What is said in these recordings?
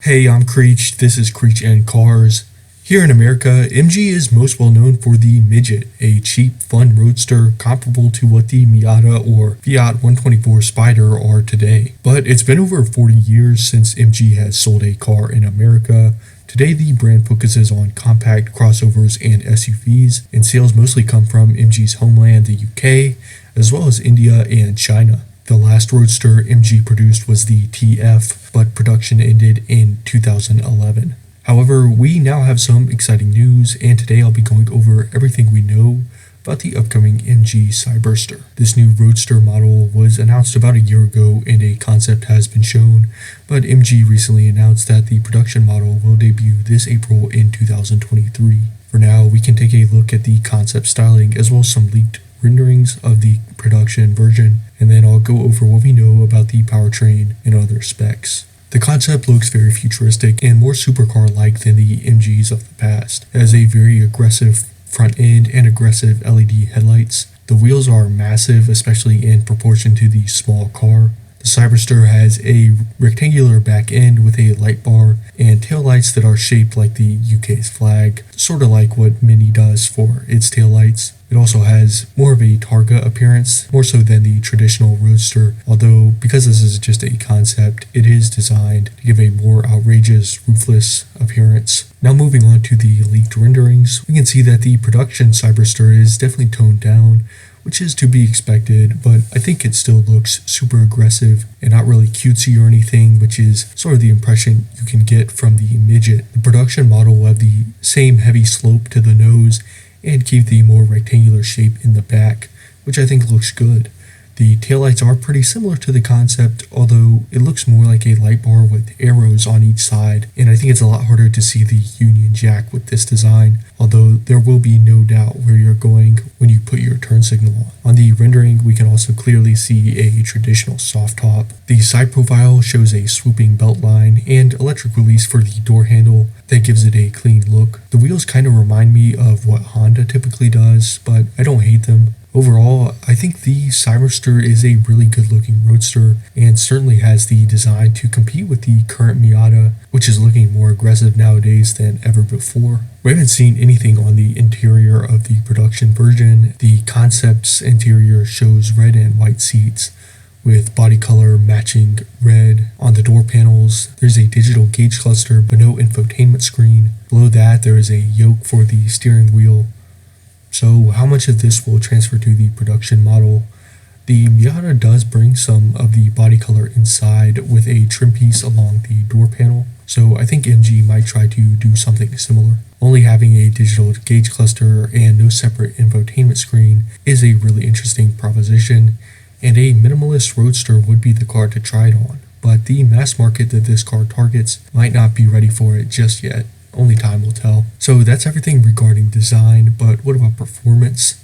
Hey, I'm Creech. This is Creech and Cars. Here in America, MG is most well known for the Midget, a cheap, fun roadster comparable to what the Miata or Fiat 124 Spider are today. But it's been over 40 years since MG has sold a car in America. Today, the brand focuses on compact crossovers and SUVs, and sales mostly come from MG's homeland, the UK, as well as India and China. The last Roadster MG produced was the TF, but production ended in 2011. However, we now have some exciting news, and today I'll be going over everything we know about the upcoming MG Cyberster. This new Roadster model was announced about a year ago and a concept has been shown, but MG recently announced that the production model will debut this April in 2023. For now, we can take a look at the concept styling as well as some leaked renderings of the production version, and then I'll go over what we know about the powertrain and other specs. The concept looks very futuristic and more supercar-like than the MGs of the past. It has a very aggressive front end and aggressive LED headlights. The wheels are massive, especially in proportion to the small car. The Cyberster has a rectangular back end with a light bar and taillights that are shaped like the UK's flag, sort of like what Mini does for its taillights. It also has more of a Targa appearance, more so than the traditional Roadster, although because this is just a concept, it is designed to give a more outrageous, ruthless appearance. Now moving on to the leaked renderings, we can see that the production Cyberster is definitely toned down, which is to be expected, but I think it still looks super aggressive and not really cutesy or anything, which is sort of the impression you can get from the Midget. The production model will have the same heavy slope to the nose and keep the more rectangular shape in the back, which I think looks good. The taillights are pretty similar to the concept, although it looks more like a light bar with arrows on each side, and I think it's a lot harder to see the Union Jack with this design, although there will be no doubt where you're going when you put your turn signal on. On the rendering, we can also clearly see a traditional soft top. The side profile shows a swooping belt line and electric release for the door handle that gives it a clean look. The wheels kind of remind me of what Honda typically does, but I don't hate them. Overall, I think the Cyberster is a really good looking roadster and certainly has the design to compete with the current Miata, which is looking more aggressive nowadays than ever before. We haven't seen anything on the interior of the production version. The concept's interior shows red and white seats with body color matching red. On the door panels, there's a digital gauge cluster but no infotainment screen. Below that, there is a yoke for the steering wheel. So how much of this will transfer to the production model? The Miata does bring some of the body color inside with a trim piece along the door panel, so I think MG might try to do something similar. Only having a digital gauge cluster and no separate infotainment screen is a really interesting proposition, and a minimalist Roadster would be the car to try it on, but the mass market that this car targets might not be ready for it just yet. Only time will tell. So that's everything regarding design, but what about performance?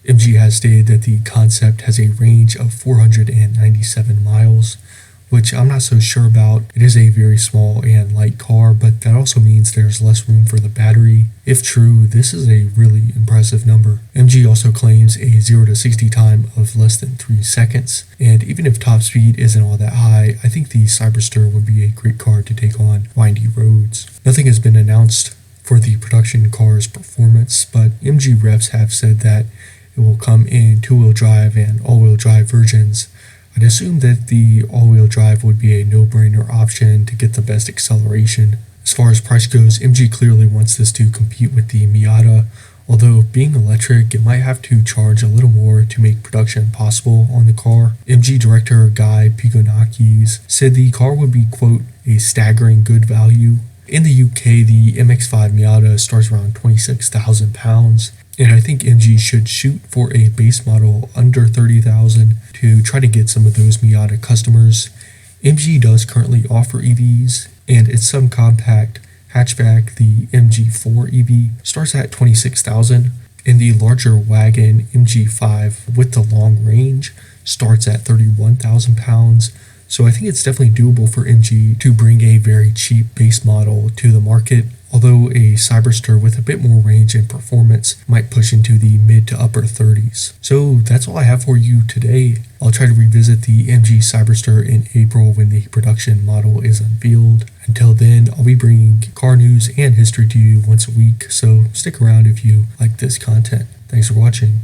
MG has stated that the concept has a range of 497 miles, which I'm not so sure about. It is a very small and light car, but that also means there's less room for the battery. If true, this is a really impressive number. MG also claims a 0 to 60 time of less than 3 seconds, and even if top speed isn't all that high, I think the Cyberster would be a great car to take on windy roads. Nothing has been announced for the production car's performance, but MG reps have said that it will come in two-wheel drive and all-wheel drive versions. I'd assume that the all-wheel drive would be a no-brainer option to get the best acceleration. As far as price goes, MG clearly wants this to compete with the Miata, although being electric, it might have to charge a little more to make production possible on the car. MG director Guy Pigonakis said the car would be, quote, a staggering good value. In the UK, the MX-5 Miata starts around £26,000. And I think MG should shoot for a base model under $30,000 to try to get some of those Miata customers. MG does currently offer EVs, and its subcompact hatchback, the MG4 EV, starts at $26,000, and the larger wagon MG5 with the long range starts at £31,000. So I think it's definitely doable for MG to bring a very cheap base model to the market, although a Cyberster with a bit more range and performance might push into the mid to upper 30s. So that's all I have for you today. I'll try to revisit the MG Cyberster in April when the production model is unveiled. Until then, I'll be bringing car news and history to you once a week, so stick around if you like this content. Thanks for watching.